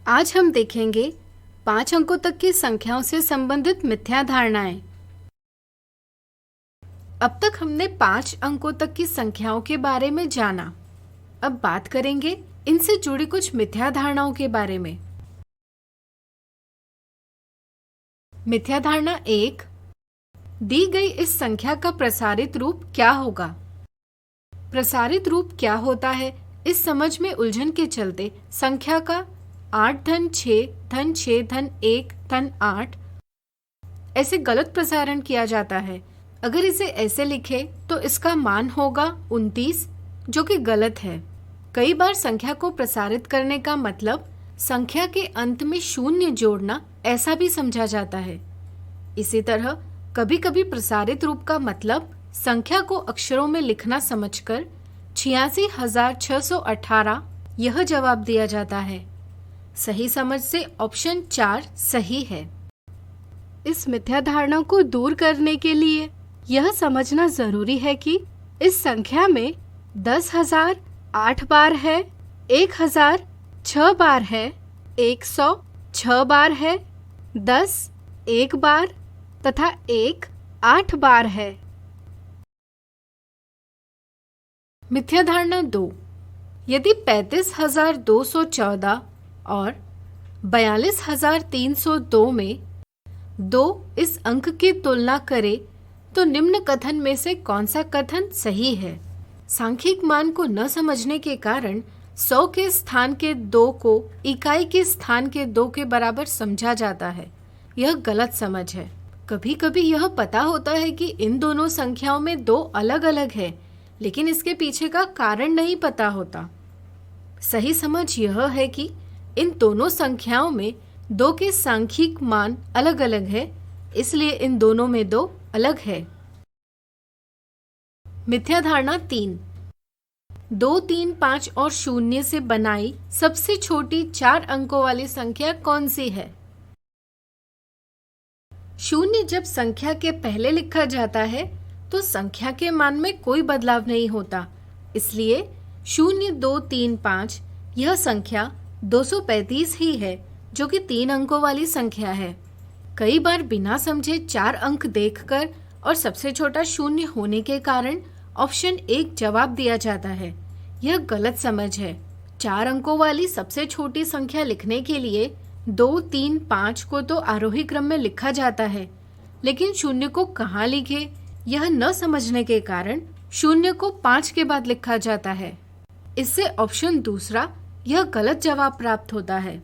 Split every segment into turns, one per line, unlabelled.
आज हम देखेंगे 5 अंकों तक की संख्याओं से संबंधित मिथ्या धारणाएं। अब तक हमने 5 अंकों तक की संख्याओं के बारे में जाना। अब बात करेंगे इनसे जुड़ी कुछ मिथ्या धारणाओं के बारे में। मिथ्या धारणा 1, दी गई इस संख्या का प्रसारित रूप क्या होगा? प्रसारित रूप क्या होता है, इस समझ में उलझन के चलते संख्या का 8 धन 6 धन 6 धन 1 धन 8 ऐसे गलत प्रसारण किया जाता है। अगर इसे ऐसे लिखे तो इसका मान होगा 29, जो कि गलत है। कई बार संख्या को प्रसारित करने का मतलब संख्या के अंत में शून्य जोड़ना ऐसा भी समझा जाता है। इसी तरह कभी कभी प्रसारित रूप का मतलब संख्या को अक्षरों में लिखना समझकर 86,618 यह जवाब दिया जाता है। सही समझ से ऑप्शन 4 सही है। इस मिथ्या धारणा को दूर करने के लिए यह समझना जरूरी है कि इस संख्या में 10,000 8 बार है, 1,000 6 बार है, 100 6 बार है, 10 1 बार तथा 1 8 बार है। मिथ्या धारणा 2, यदि 35,214 और 42,302 में 2 इस अंक की तुलना करे तो निम्न कथन में से कौन सा कथन सही है? सांख्यिक मान को न समझने के कारण 100 के स्थान के 2 को इकाई के स्थान के 2 के बराबर समझा जाता है। यह गलत समझ है। कभी कभी यह पता होता है कि इन दोनों संख्याओं में 2 अलग अलग है, लेकिन इसके पीछे का कारण नहीं पता होता। सही समझ यह है कि इन दोनों संख्याओं में 2 के सांख्यिक मान अलग अलग है, इसलिए इन दोनों में 2 अलग है। मिथ्या धारणा 3, 2 3 5 और 0 से बनाई सबसे छोटी 4 अंकों वाली संख्या कौन सी है? 0 जब संख्या के पहले लिखा जाता है तो संख्या के मान में कोई बदलाव नहीं होता, इसलिए 0 2 3 5 यह संख्या 235 ही है, जो कि 3 अंकों वाली संख्या है। कई बार बिना समझे 4 अंक देखकर और सबसे छोटा 0 होने के कारण ऑप्शन 1 जवाब दिया जाता है। यह गलत समझ है। 4 अंकों वाली सबसे छोटी संख्या लिखने के लिए 2 3 5 को तो आरोही क्रम में लिखा जाता है, लेकिन 0 को कहाँ लिखे यह न समझने के कारण 0 को 5 के बाद लिखा जाता है। इससे ऑप्शन दूसरा यह गलत जवाब प्राप्त होता है।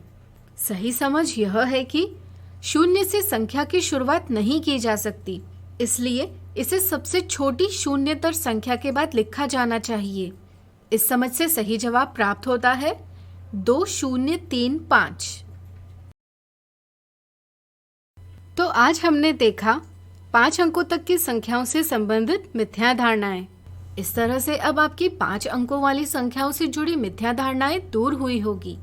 सही समझ यह है कि 0 से संख्या की शुरुआत नहीं की जा सकती, इसलिए इसे सबसे छोटी शून्यतर संख्या के बाद लिखा जाना चाहिए। इस समझ से सही जवाब प्राप्त होता है 2035। तो आज हमने देखा 5 अंकों तक की संख्याओं से संबंधित मिथ्या धारणाएं। इस तरह से अब आपकी 5 अंकों वाली संख्याओं से जुड़ी मिथ्या धारणाएं दूर हुई होगी।